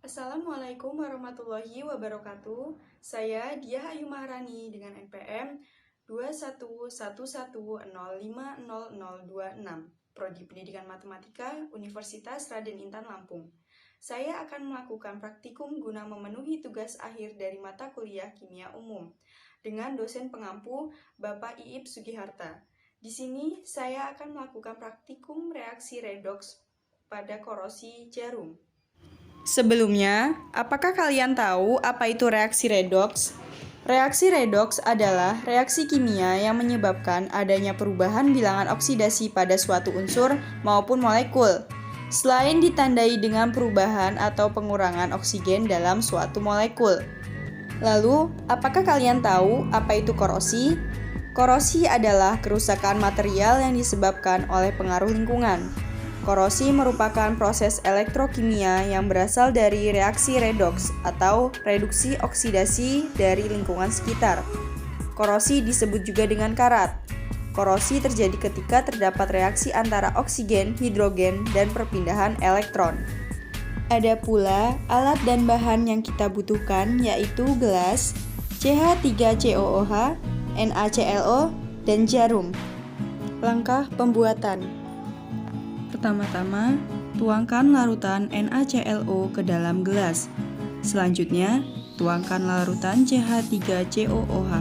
Assalamualaikum warahmatullahi wabarakatuh. Saya Diah Ayu Maharani dengan NPM 21110500026, Prodi Pendidikan Matematika, Universitas Raden Intan Lampung. Saya akan melakukan praktikum guna memenuhi tugas akhir dari mata kuliah Kimia Umum dengan dosen pengampu Bapak Iip Sugiharta. Di sini saya akan melakukan praktikum reaksi redoks pada korosi jarum. Sebelumnya, apakah kalian tahu apa itu reaksi redoks? Reaksi redoks adalah reaksi kimia yang menyebabkan adanya perubahan bilangan oksidasi pada suatu unsur maupun molekul, selain ditandai dengan perubahan atau pengurangan oksigen dalam suatu molekul. Lalu, apakah kalian tahu apa itu korosi? Korosi adalah kerusakan material yang disebabkan oleh pengaruh lingkungan. Korosi merupakan proses elektrokimia yang berasal dari reaksi redoks atau reduksi oksidasi dari lingkungan sekitar. Korosi disebut juga dengan karat. Korosi terjadi ketika terdapat reaksi antara oksigen, hidrogen, dan perpindahan elektron. Ada pula alat dan bahan yang kita butuhkan, yaitu gelas, CH3COOH, NaClO, dan jarum. Langkah pembuatan. Pertama-tama, tuangkan larutan NaClO ke dalam gelas. Selanjutnya, tuangkan larutan CH3COOH.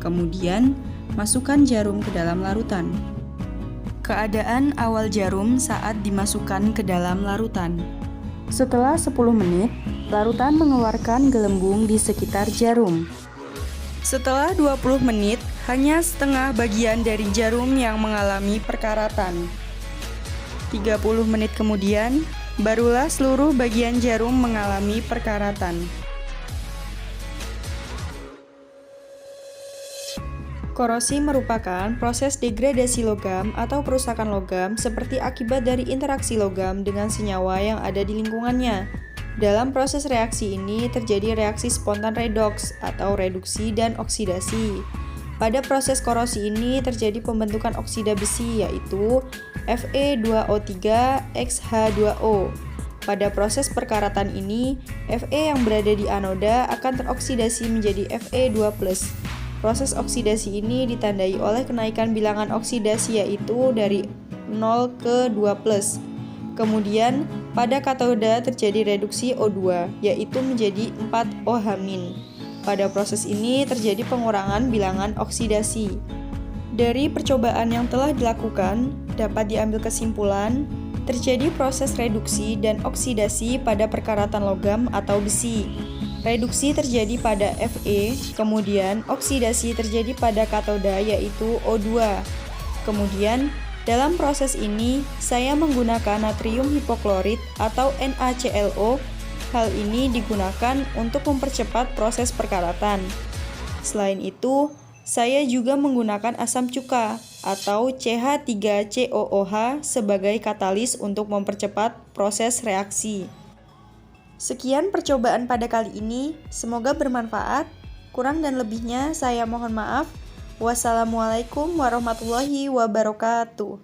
Kemudian, masukkan jarum ke dalam larutan. Keadaan awal jarum saat dimasukkan ke dalam larutan. Setelah 10 menit, larutan mengeluarkan gelembung di sekitar jarum. Setelah 20 menit, hanya setengah bagian dari jarum yang mengalami perkaratan. 30 menit kemudian, barulah seluruh bagian jarum mengalami perkaratan. Korosi merupakan proses degradasi logam atau perusakan logam seperti akibat dari interaksi logam dengan senyawa yang ada di lingkungannya. Dalam proses reaksi ini terjadi reaksi spontan redoks atau reduksi dan oksidasi. Pada proses korosi ini terjadi pembentukan oksida besi yaitu Fe2O3XH2O. Pada proses perkaratan ini, Fe yang berada di anoda akan teroksidasi menjadi Fe2+. Proses oksidasi ini ditandai oleh kenaikan bilangan oksidasi yaitu dari 0 ke 2+. Kemudian, pada katoda terjadi reduksi O2 yaitu menjadi 4OH-. Pada proses ini terjadi pengurangan bilangan oksidasi. Dari percobaan yang telah dilakukan, dapat diambil kesimpulan, terjadi proses reduksi dan oksidasi pada perkaratan logam atau besi. Reduksi terjadi pada Fe, kemudian oksidasi terjadi pada katoda yaitu O2. Kemudian, dalam proses ini, saya menggunakan natrium hipoklorit atau NaClO. Hal ini digunakan untuk mempercepat proses perkaratan. Selain itu, saya juga menggunakan asam cuka atau CH3COOH sebagai katalis untuk mempercepat proses reaksi. Sekian percobaan pada kali ini, semoga bermanfaat. Kurang dan lebihnya saya mohon maaf. Wassalamualaikum warahmatullahi wabarakatuh.